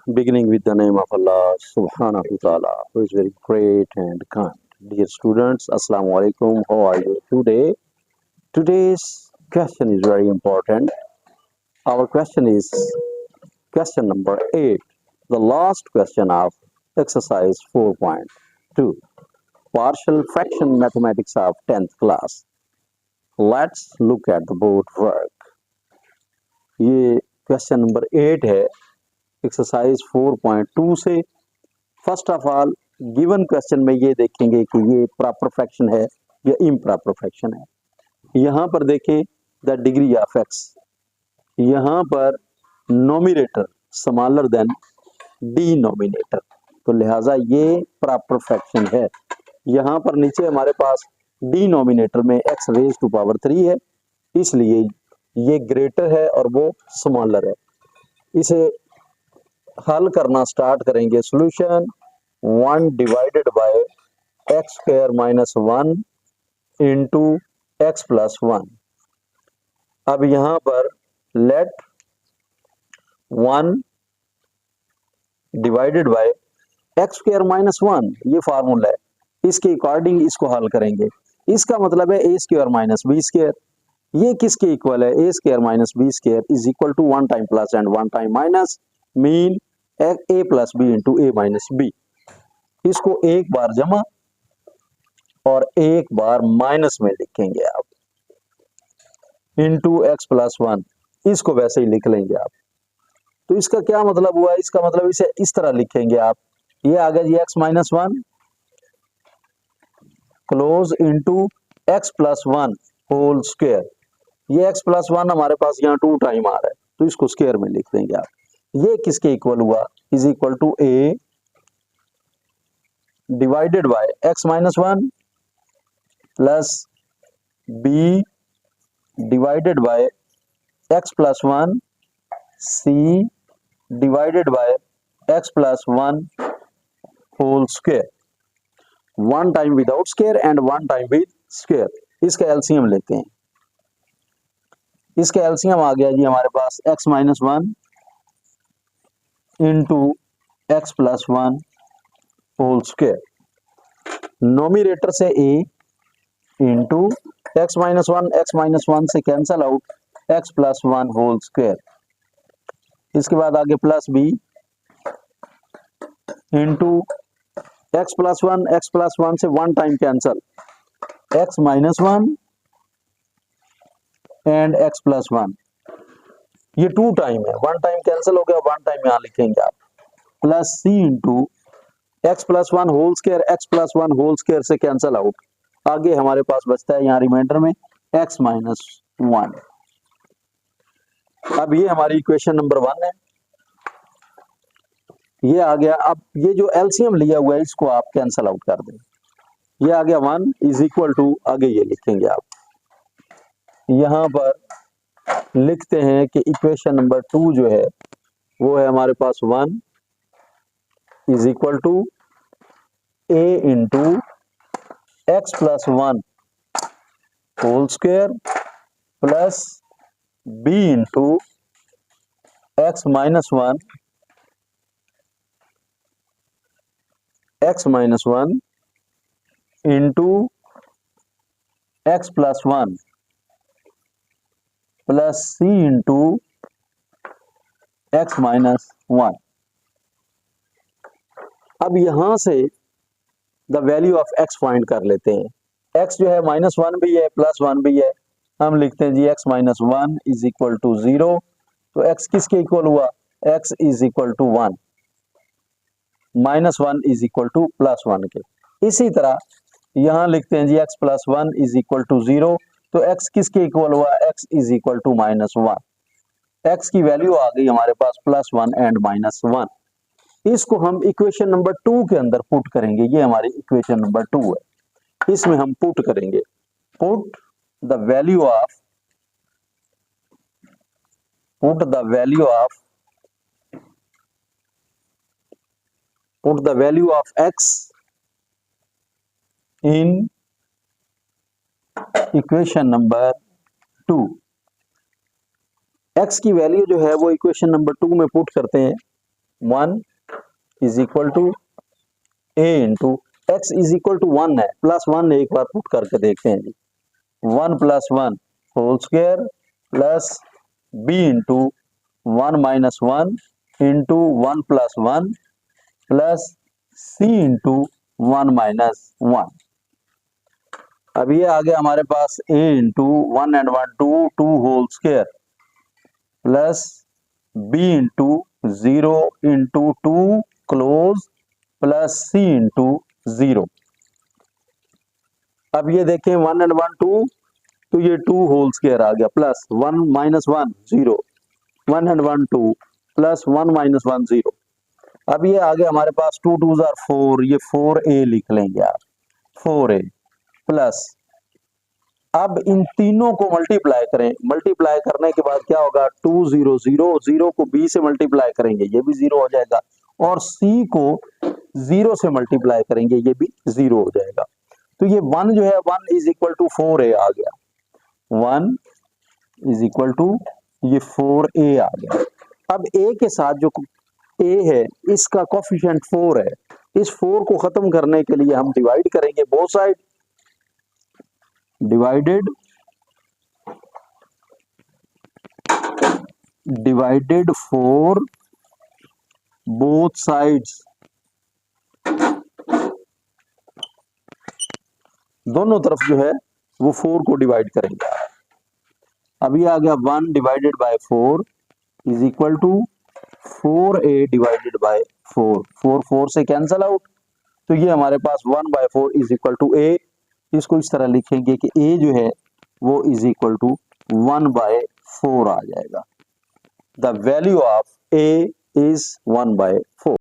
Beginning with the name of Allah subhanahu wa ta'ala, who is very great and kind. Dear students, Assalamu alaikum. How are you today? Today's question is very important. Our question is question number 8, the last question of exercise 4.2, partial fraction mathematics of 10th class. Let's look at the board work. ये question number 8 है exercise 4.2 से। First of all given question में ये देखेंगे कि ये proper fraction है या इम्प्रॉपर फ्रैक्शन है। यहाँ पर देखें द डिग्री ऑफ एक्स, यहाँ पर नोमिनेटर स्मॉलर देन डिनोमिनेटर, तो लिहाजा ये प्रॉपर फ्रैक्शन है। यहाँ पर नीचे हमारे पास डिनोमिनेटर में एक्स रेज टू पावर 3 है, इसलिए ये ग्रेटर है और वो स्मॉलर है। इसे हल करना स्टार्ट करेंगे। Solution 1 divided by x square minus 1 into x plus 1। अब यहाँ पर let 1 divided by x square minus 1, ये फार्मूला है, इसके अकॉर्डिंग इसको हल करेंगे। इसका मतलब है A square minus B square. ये किसके इक्वल है? A square minus B square is equal to 1 time plus and 1 time minus, mean A plus B into A minus B. इसको एक बार जमा और एक बार माइनस में लिखेंगे आप, इंटू एक्स प्लस 1, इसको वैसे ही लिख लेंगे आप। तो इसका क्या मतलब हुआ? इसका मतलब इसे इस तरह लिखेंगे आप, ये आ गया जी x minus 1 close into x plus 1 whole square. ये एक्स प्लस 1 हमारे पास यहाँ 2 टाइम आ रहा है, तो इसको स्क्वायर में लिख देंगे आप। ये किसके इक्वल हुआ? Is equal to A divided by X minus 1 plus B divided by X plus 1 C divided by X plus 1 whole square. 1 time without square and 1 time with square. इसका एलसीएम लेते हैं। इसका एलसीएम आ गया जी हमारे पास X minus 1 into x plus 1 whole square. Nominator से ए इंटू एक्स माइनस 1 से cancel out X plus 1 whole square. इसके बाद आगे plus B into x plus 1 से 1 time cancel x minus 1 and x plus 1। ये 2 टाइम है, 1 time cancel हो गया, 1 टाइम यहां लिखेंगे आप, प्लस सी into x plus 1 whole square, X plus 1 whole square से कैंसिल आउट, आगे हमारे पास बचता है यहाँ रिमाइंडर में एक्स माइनस 1। अब ये हमारी इक्वेशन नंबर 1 है, ये आ गया। अब ये जो एलसीएम लिया हुआ है इसको आप कैंसिल आउट कर दें, ये आ गया 1 इज इक्वल टू, आगे ये लिखेंगे आप, यहां पर लिखते हैं कि इक्वेशन नंबर 2 जो है वो है हमारे पास 1 is equal to a into x plus 1 whole square plus B into x minus 1 into x plus 1 plus C into x minus 1। अब यहां से the value of x find कर लेते हैं। एक्स जो है -1 भी है प्लस 1 भी है, हम लिखते हैं जी x minus 1 is equal to 0। तो एक्स किसके इक्वल हुआ? X is equal to 1, -1 is equal to plus 1 के। इसी तरह यहां लिखते हैं जी x plus 1 is equal to 0, तो एक्स किसके इक्वल हुआ? X is equal to -1। X की वैल्यू आ गई हमारे पास +1 एंड -1। इसको हम इक्वेशन नंबर 2 के अंदर पुट करेंगे, ये हमारी इक्वेशन नंबर 2 है, इसमें हम पुट करेंगे, put the value of x in equation number 2। X की वैल्यू जो है वो इक्वेशन नंबर 2 में पुट करते हैं। 1 is equal to a into x is equal to 1 है, प्लस 1 एक बार पुट करके देखते हैं जी। 1 plus 1 whole square plus b into 1 minus 1 into 1 plus 1 plus c into 1 minus 1। अब ये आ गया हमारे पास a इंटू 1 and 1 2 whole square plus b into 0 into 2 close plus c into 0। अब ये देखें 1 एंड 1 2, तो ये 2 होल स्क्वायर आ गया plus 1 minus 1 0, 1 and 1 2 plus 1 minus 1 0। अब ये आ गया हमारे पास 2 2 आर 4, ये 4a लिख लेंगे आप, 4a प्लस, अब इन तीनों को मल्टीप्लाई करें, मल्टीप्लाई करने के बाद क्या होगा 2 0 0 0 को b से मल्टीप्लाई करेंगे ये भी 0 हो जाएगा, और c को 0 से मल्टीप्लाई करेंगे ये भी 0 हो जाएगा। तो ये 1 जो है 1 इज इक्वल टू 4a आ गया, 1 इज इक्वल टू ये 4a आ गया। अब a के साथ जो a है इसका कोफिशिएंट 4 है, इस 4 को खत्म करने के लिए हम डिवाइड करेंगे both side, divided 4 both sides, दोनों तरफ जो है वो 4 को डिवाइड करेंगे। अभी आ गया 1 divided by 4 is equal to 4a divided by 4, 4 4 से कैंसल आउट, तो ये हमारे पास 1 by 4 is equal to a। इसको इस तरह लिखेंगे कि a जो है वो इज इक्वल टू 1 बाय 4 आ जाएगा। The value of a is 1 by 4।